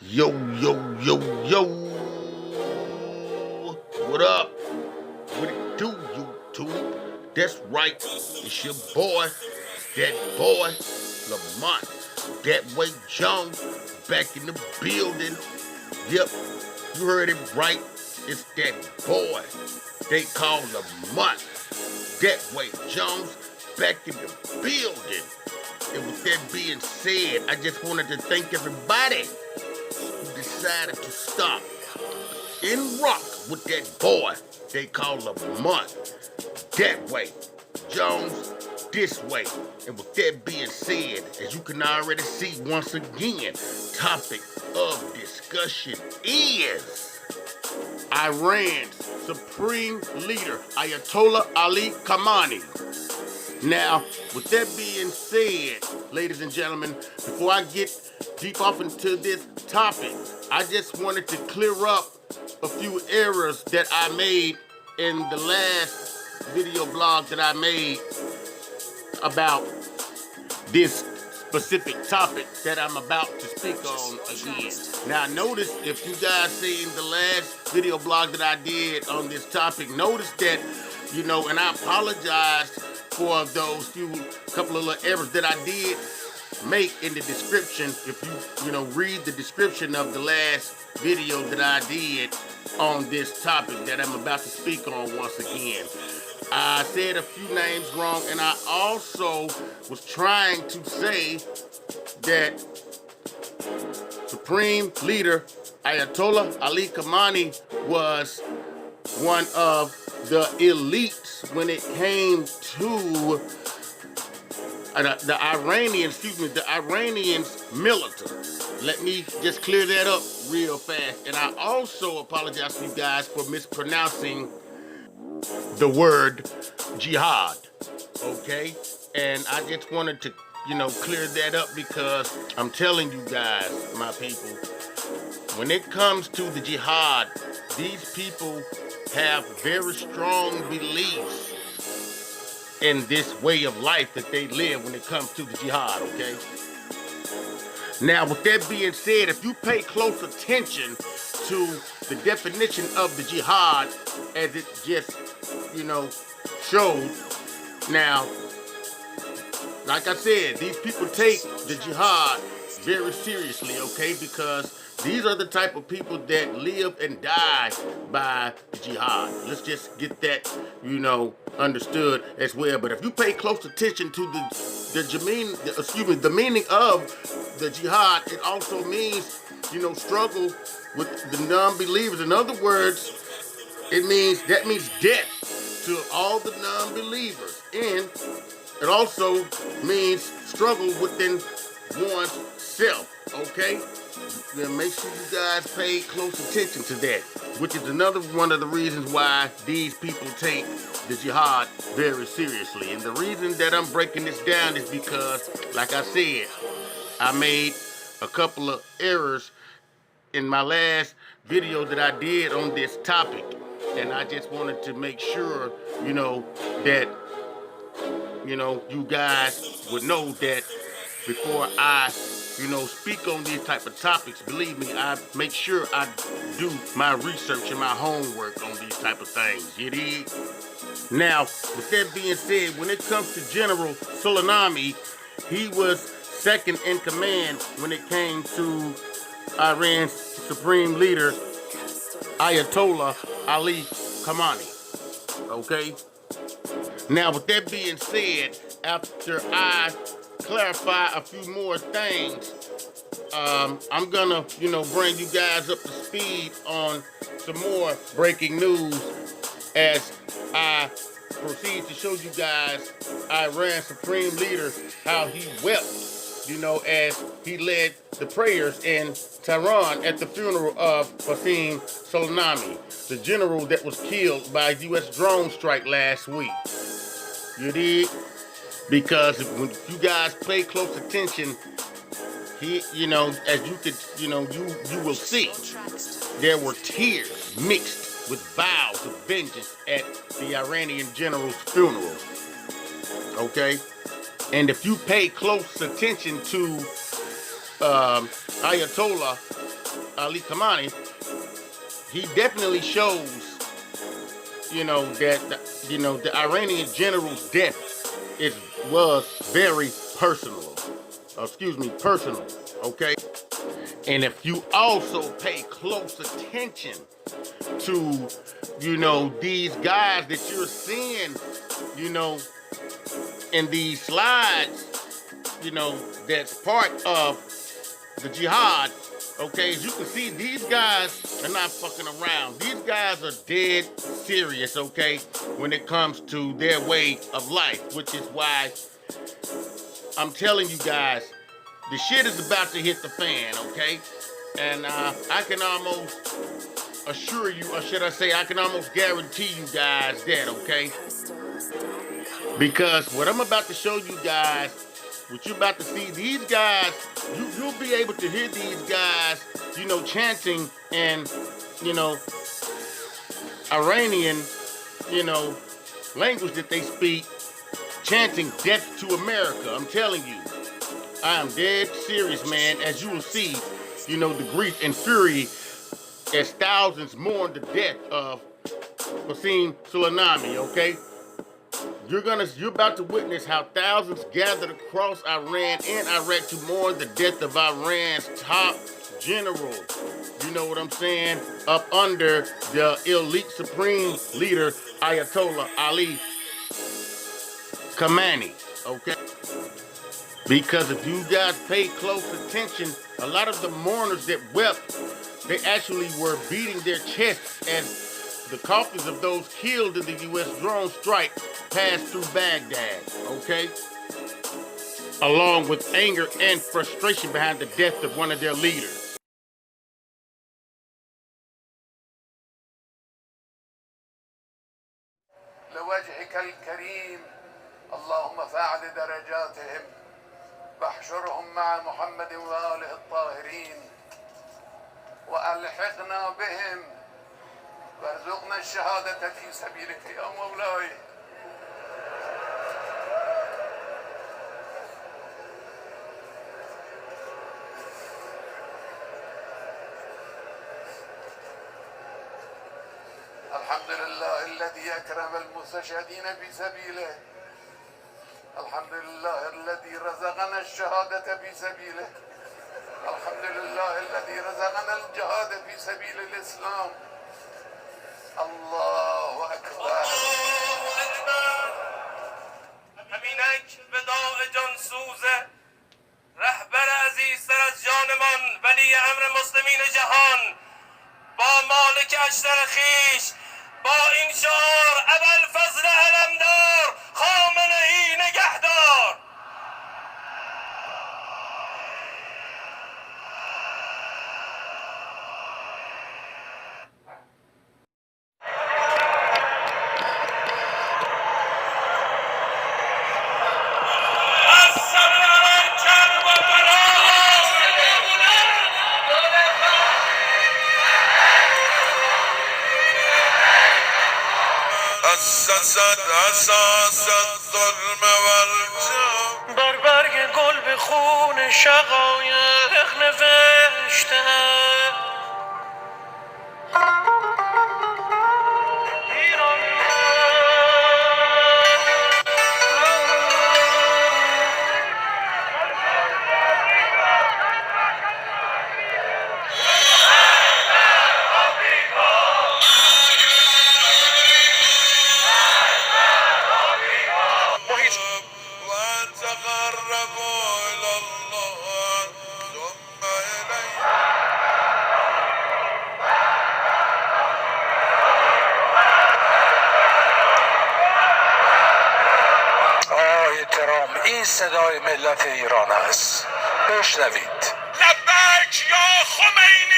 Yo, yo, yo, yo. What up? What it do, YouTube? That's right. It's your boy, that boy, Lamont, that way Jones, back in the building. Yep, you heard it right. It's that boy they call Lamont, that way Jones, back in the building. And with that being said, I just wanted to thank everybody who decided to stop and rock with that boy they call Lamont. That way, Jones, this way. And with that being said, as you can already see once again, topic of discussion is Iran's supreme leader, Ayatollah Ali Khamenei. Now, with that being said, ladies and gentlemen, before I get deep off into this topic, I just wanted to clear up a few errors that I made in the last video blog that I made about this specific topic that I'm about to speak on again. Now, notice if you guys seen the last video blog that I did on this topic, notice that, and I apologize for those couple of little errors that I did make in the description. If you read the description of the last video that I did on this topic that I'm about to speak on once again, I said a few names wrong, and I also was trying to say that Supreme Leader Ayatollah Ali Khamenei was one of the elites when it came to the Iranians militant. Let me just clear that up real fast. And I also apologize to you guys for mispronouncing the word jihad, okay? And I just wanted to, clear that up because I'm telling you guys, my people, when it comes to the jihad, these people have very strong beliefs in this way of life that they live when it comes to the jihad, okay? Now, with that being said, if you pay close attention to the definition of the jihad as it just, showed, now, like I said, these people take the jihad very seriously, okay? Because these are the type of people that live and die by the jihad. Let's just get that, understood as well. But if you pay close attention to the meaning of the jihad, it also means, struggle with the non-believers. In other words, that means death to all the non-believers. And it also means struggle within one's self, okay? Then make sure you guys pay close attention to that, which is another one of the reasons why these people take the jihad very seriously. And the reason that I'm breaking this down is because, like I said, I made a couple of errors in my last video that I did on this topic. And I just wanted to make sure, that, you guys would know that before I speak on these type of topics. Believe me, I make sure I do my research and my homework on these type of things. You dig? Now, with that being said, when it comes to General Soleimani, he was second in command when it came to Iran's supreme leader, Ayatollah Ali Khamenei. Okay? Now, with that being said, after I clarify a few more things, I'm gonna, bring you guys up to speed on some more breaking news as I proceed to show you guys Iran's supreme leader, how he wept, as he led the prayers in Tehran at the funeral of Qasem Soleimani, the general that was killed by a U.S. drone strike last week. You dig? Because when you guys pay close attention, he, as you could, you will see, there were tears mixed with vows of vengeance at the Iranian general's funeral. Okay? And if you pay close attention to Ayatollah Ali Khamenei, he definitely shows, that the Iranian general's death was very personal. Personal. Okay. And if you also pay close attention to, these guys that you're seeing, in these slides, that's part of the jihad. Okay, as you can see, these guys are not fucking around. These guys are dead serious, okay, when it comes to their way of life, which is why I'm telling you guys, the shit is about to hit the fan, okay? And I can almost assure you, or should I say, I can almost guarantee you guys that, okay? Because what I'm about to show you guys, what you're about to see, these guys, you'll be able to hear these guys, chanting and, Iranian, language that they speak, chanting death to America. I'm telling you, I am dead serious, man. As you will see, the grief and fury as thousands mourn the death of Qasem Soleimani, okay? You're about to witness how thousands gathered across Iran and Iraq to mourn the death of Iran's top general. You know what I'm saying? Up under the elite supreme leader, Ayatollah Ali Khamenei, okay? Because if you guys pay close attention, a lot of the mourners that wept, they actually were beating their chests as the coffins of those killed in the U.S. drone strike passed through Baghdad, okay? Along with anger and frustration behind the death of one of their leaders. لوجهك الكريم اللهم فاعل درجاتهم واحشرهم مع محمد وآله الطاهرين وألحقنا بهم وارزقنا الشهادة في سبيلك يا مولاي. الحمد لله الذي أكرم المستشهدين في سبيله. الحمد لله الذي رزقنا الشهادة في سبيله. الحمد لله الذي رزقنا الجهاد في سبيل الإسلام. الله أكبر. الله أكبر. همینک وداع جانسوزه رهبر عزیزتر از جانمان ولی امر مسلمین جهان با مالک اشتر خیش با این شعار ابوالفضل علمدار خامنه ای نگهدار. اساس الظلم والجور بر برگ گل به خون شقایق نوشته این صدای ملت ایران است. بشنوید. لبیک یا خمینی.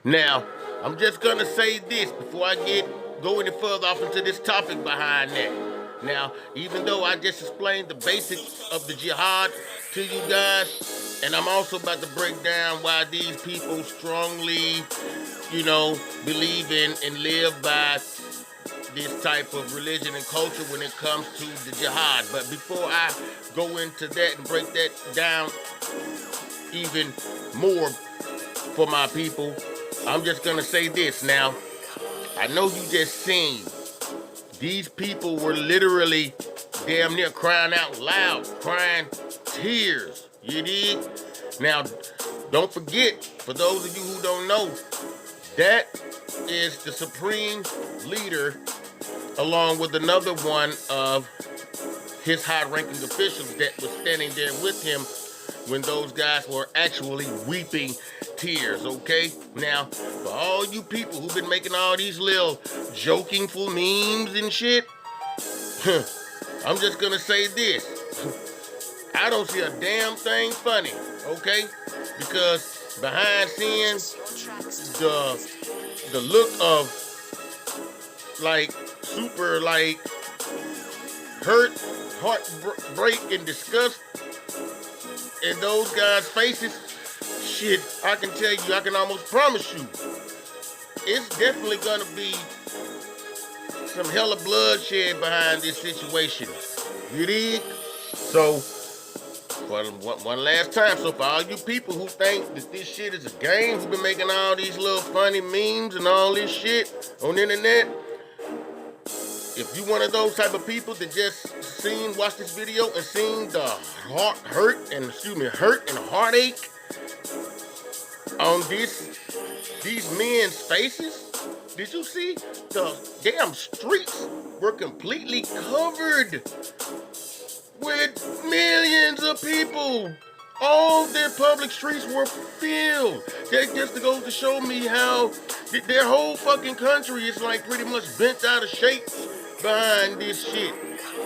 Now, I'm just gonna say this before I go any further off into this topic behind that. Now, even though I just explained the basics of the jihad to you guys, And I'm also about to break down why these people strongly, believe in and live by this type of religion and culture when it comes to the jihad. But before I go into that and break that down even more for my people, I'm just gonna say this now. I know you just seen these people were literally damn near crying out loud, crying tears. You dig? Now, don't forget, for those of you who don't know, that is the supreme leader, along with another one of his high-ranking officials that was standing there with him when those guys were actually weeping tears, okay? Now, for all you people who've been making all these little jokingful memes and shit, I'm just gonna say this. I don't see a damn thing funny, okay? Because behind scenes, the look of like super like hurt, heartbreak, and disgust in those guys' faces, shit, I can tell you, I can almost promise you, it's definitely gonna be some hella bloodshed behind this situation. You dig? So, for one last time, so for all you people who think that this shit is a game, who've been making all these little funny memes and all this shit on the internet, if you one of those type of people that just watched this video and seen the hurt and heartache on these men's faces, did you see the damn streets were completely covered with millions of people? All their public streets were filled. That just goes to show me how their whole fucking country is like pretty much bent out of shape behind this shit.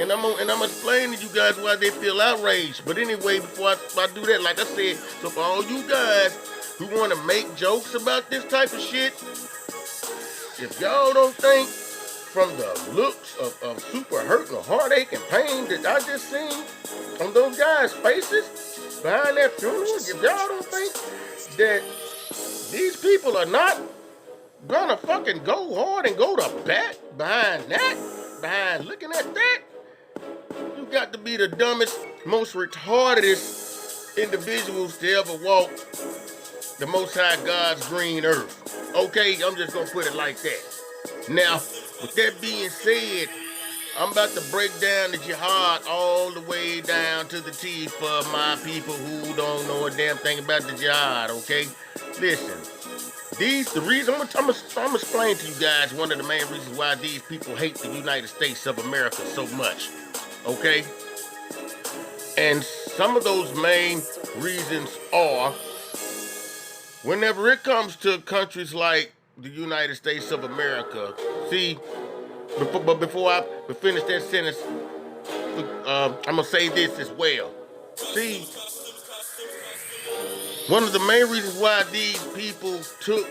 And I'm explaining to you guys why they feel outraged. But anyway, before I do that, like I said, so for all you guys who want to make jokes about this type of shit, if y'all don't think from the looks of super hurt and heartache and pain that I just seen on those guys' faces behind that funeral, if y'all don't think that these people are not gonna fucking go hard and go to bat behind looking at that, you got to be the dumbest, most retardedest individuals to ever walk the Most High God's green earth. Okay, I'm just gonna put it like that. Now, with that being said, I'm about to break down the jihad all the way down to the T for my people who don't know a damn thing about the jihad, okay? Listen, the reason, I'm explaining to you guys one of the main reasons why these people hate the United States of America so much, okay? And some of those main reasons are, whenever it comes to countries like the United States of America, see, before I finish that sentence, I'm gonna say this as well. See, one of the main reasons why these people took,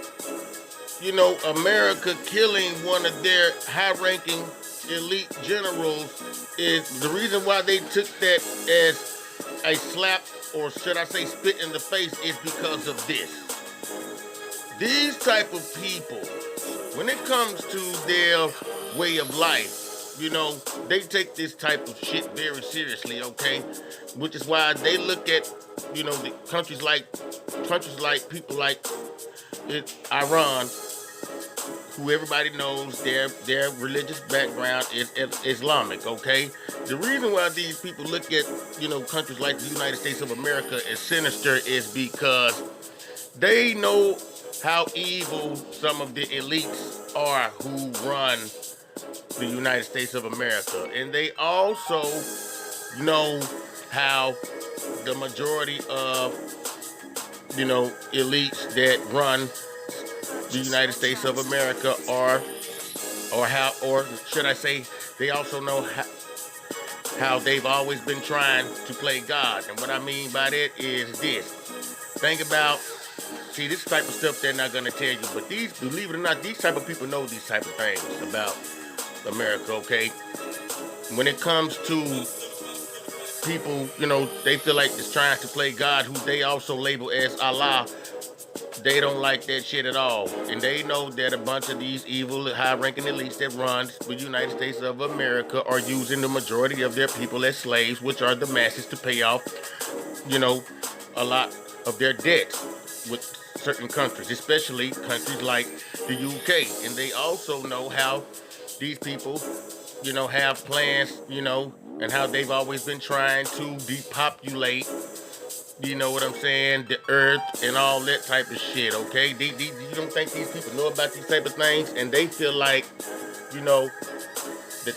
America killing one of their high-ranking elite generals is the reason why they took that as a slap, or should I say spit in the face, is because of this. These type of people, when it comes to their way of life, they take this type of shit very seriously, okay? Which is why they look at, the countries like people like Iran, who everybody knows their religious background is Islamic, okay? The reason why these people look at, countries like the United States of America as sinister is because they know how evil some of the elites are who run the United States of America. And they also know how the majority of, elites that run the United States of America are, or should I say, they also know how they've always been trying to play God. And what I mean by that is this. Think about, see, this type of stuff they're not going to tell you, but believe it or not, these type of people know these type of things about America, okay? When it comes to people, they feel like it's trying to play God, who they also label as Allah. They don't like that shit at all. And they know that a bunch of these evil, high-ranking elites that run the United States of America are using the majority of their people as slaves, which are the masses, to pay off, a lot of their debts with certain countries, especially countries like the UK. And they also know how these people, have plans, and how they've always been trying to depopulate, you know what I'm saying, the earth and all that type of shit, okay? You don't think these people know about these type of things? And they feel like,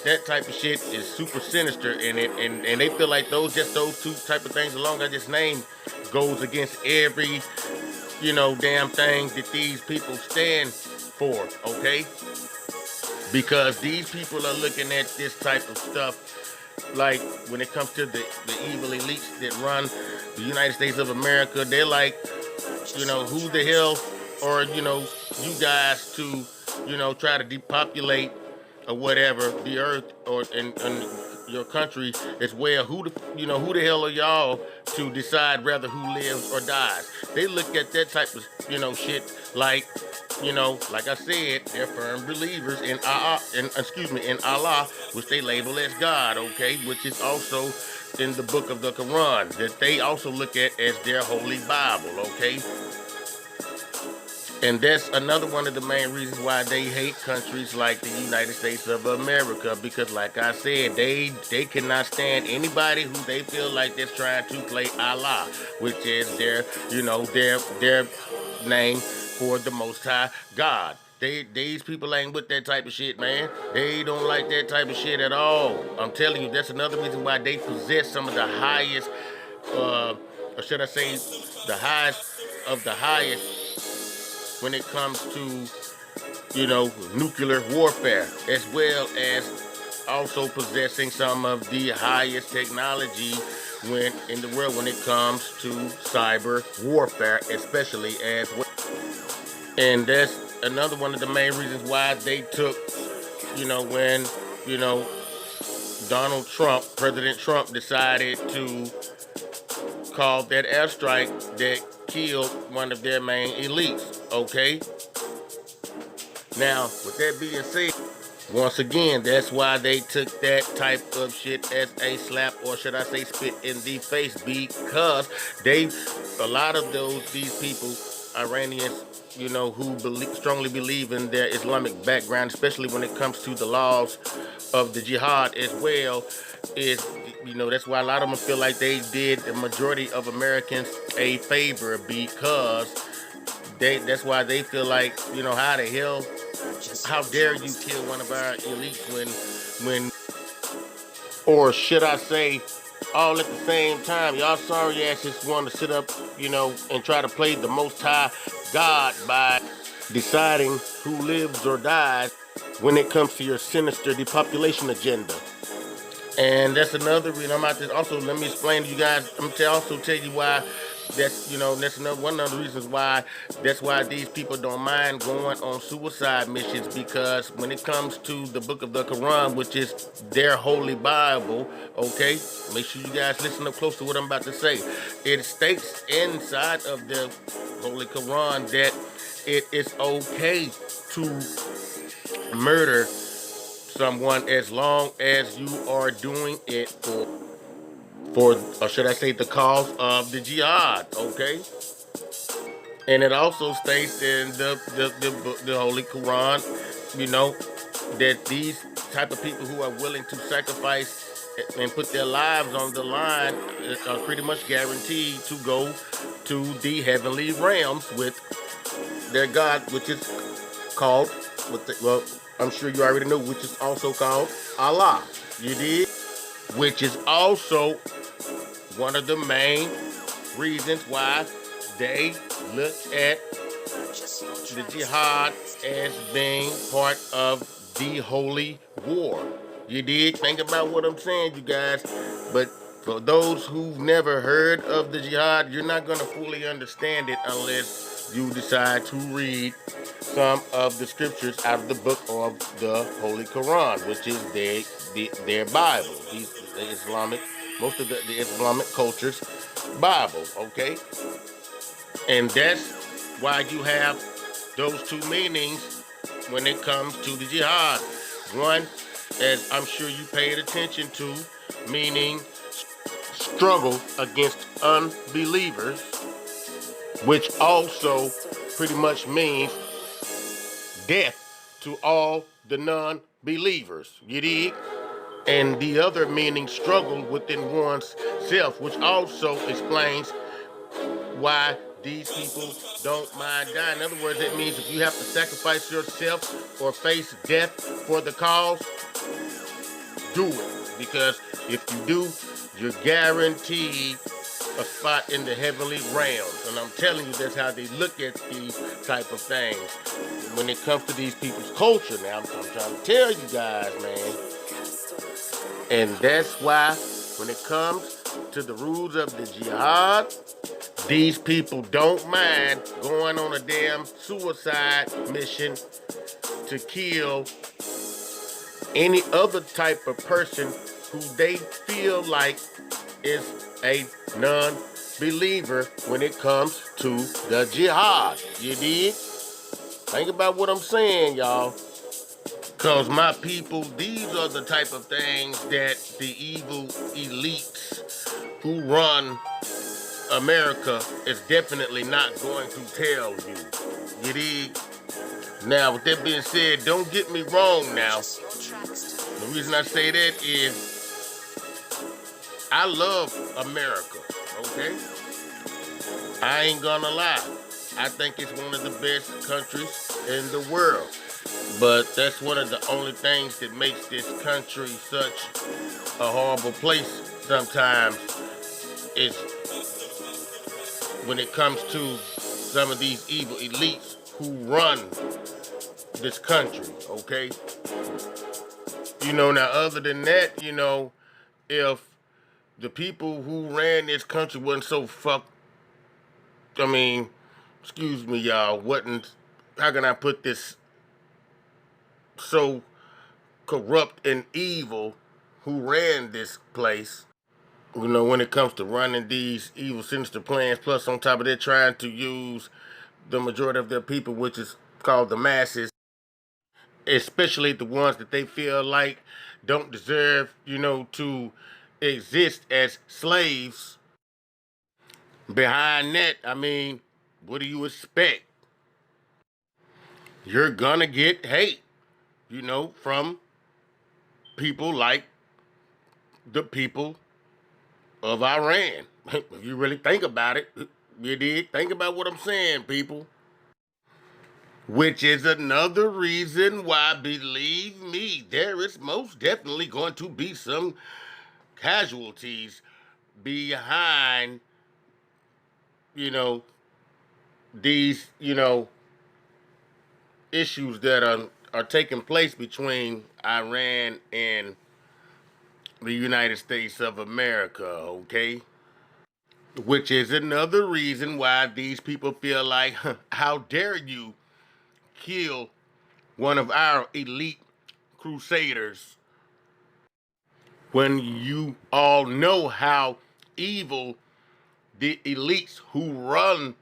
that type of shit is super sinister in it, and they feel like those two type of things along I just named goes against every, damn thing that these people stand for, okay? Because these people are looking at this type of stuff like when it comes to the evil elites that run the United States of America. They're like, who the hell are, you guys to, try to depopulate or whatever the earth or and your country as well. Who the hell are y'all to decide rather who lives or dies? They look at that type of, shit like, like I said, they're firm believers in Allah, which they label as God, okay, which is also in the book of the Quran, that they also look at as their holy Bible, okay? And that's another one of the main reasons why they hate countries like the United States of America, because like I said, they cannot stand anybody who they feel like that's trying to play Allah, which is their name for the Most High God. These people ain't with that type of shit, man. They don't like that type of shit at all. I'm telling you, that's another reason why they possess some of the highest, or should I say, the highest of the highest when it comes to, nuclear warfare, as well as also possessing some of the highest technology in the world when it comes to cyber warfare, especially as well. And that's another one of the main reasons why they took, when, President Trump decided to call that airstrike that killed one of their main elites, okay? Now, with that being said, once again, that's why they took that type of shit as a slap, or should I say spit in the face, because a lot of these people, Iranians, who strongly believe in their Islamic background, especially when it comes to the laws of the jihad as well, is, that's why a lot of them feel like they did the majority of Americans a favor, because that's why they feel like, how dare you kill one of our elites when, or should I say, all at the same time, y'all sorry asses want to sit up, and try to play the Most High God by deciding who lives or dies when it comes to your sinister depopulation agenda. And that's another reason I'm out there. Also, let me explain to you guys. I'm going to also tell you why. That's one of the reasons why. That's why these people don't mind going on suicide missions, because when it comes to the book of the Quran, which is their holy Bible, okay, make sure you guys listen up close to what I'm about to say. It states inside of the holy Quran that it is okay to murder someone as long as you are doing it for or should I say, the cause of the jihad, okay? And it also states in the Holy Quran, that these type of people who are willing to sacrifice and put their lives on the line are pretty much guaranteed to go to the heavenly realms with their God, which is called, I'm sure you already know, which is also called Allah. You did? Which is also one of the main reasons why they look at the jihad as being part of the holy war. You did? Think about what I'm saying, you guys. But for those who've never heard of the jihad, you're not going to fully understand it unless you decide to read some of the scriptures out of the book of the Holy Quran, which is their Bible, the Islamic most of the Islamic culture's Bible, okay? And that's why you have those two meanings when it comes to the jihad. One, as I'm sure you paid attention to, meaning struggle against unbelievers, which also pretty much means death to all the non-believers. You dig? And the other meaning struggle within one's self, which also explains why these people don't mind dying. In other words, it means if you have to sacrifice yourself or face death for the cause, do it. Because if you do, you're guaranteed a spot in the heavenly realms. And I'm telling you, that's how they look at these type of things. When it comes to these people's culture, now I'm trying to tell you guys, man. And that's why when it comes to the rules of the jihad, these people don't mind going on a damn suicide mission to kill any other type of person who they feel like is a non-believer when it comes to the jihad. You dig? Think about what I'm saying, y'all. Because my people, these are the type of things that the evil elites who run America is definitely not going to tell you. You dig? Now, with that being said, don't get me wrong now. The reason I say that is I love America, okay? I ain't gonna lie. I think it's one of the best countries in the world. But that's one of the only things that makes this country such a horrible place sometimes is when it comes to some of these evil elites who run this country, okay? You know, now other than that, you know, if the people who ran this country wasn't so excuse me, y'all, how can I put this, so corrupt and evil who ran this place, you know, when it comes to running these evil, sinister plans, plus on top of that, trying to use the majority of their people, which is called the masses, especially the ones that they feel like don't deserve, you know, to exist as slaves. Behind that, I mean, what do you expect? You're gonna get hate, you know, from people like the people of Iran. If you really think about it, you did. Think about what I'm saying, people. Which is another reason why, believe me, there is most definitely going to be some casualties behind, you know, these, you know, issues that are taking place between Iran and the United States of America, okay? Which is another reason why these people feel like, how dare you kill one of our elite crusaders when you all know how evil the elites who run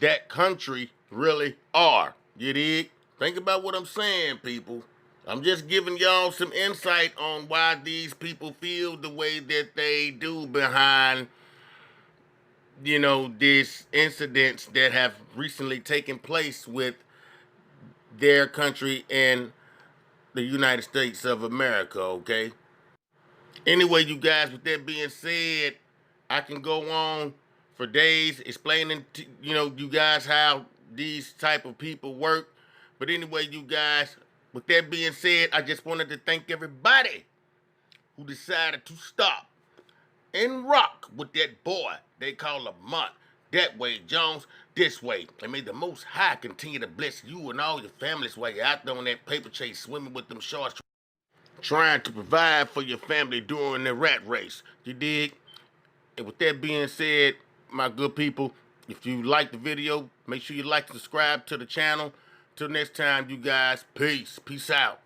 that country really are. You dig? Think about what I'm saying, people. I'm just giving y'all some insight on why these people feel the way that they do behind, you know, these incidents that have recently taken place with their country and the United States of America, okay? Anyway, you guys, with that being said, I can go on for days explaining to, you know, you guys how these type of people work. But anyway, you guys, with that being said, I just wanted to thank everybody who decided to stop and rock with that boy they call Lamont. That way, Jones, this way. And may the Most High continue to bless you and all your families while you're out there on that paper chase, swimming with them sharks, trying to provide for your family during the rat race. You dig? And with that being said, my good people, if you like the video, make sure you like and subscribe to the channel. Till next time, you guys, peace. Peace out.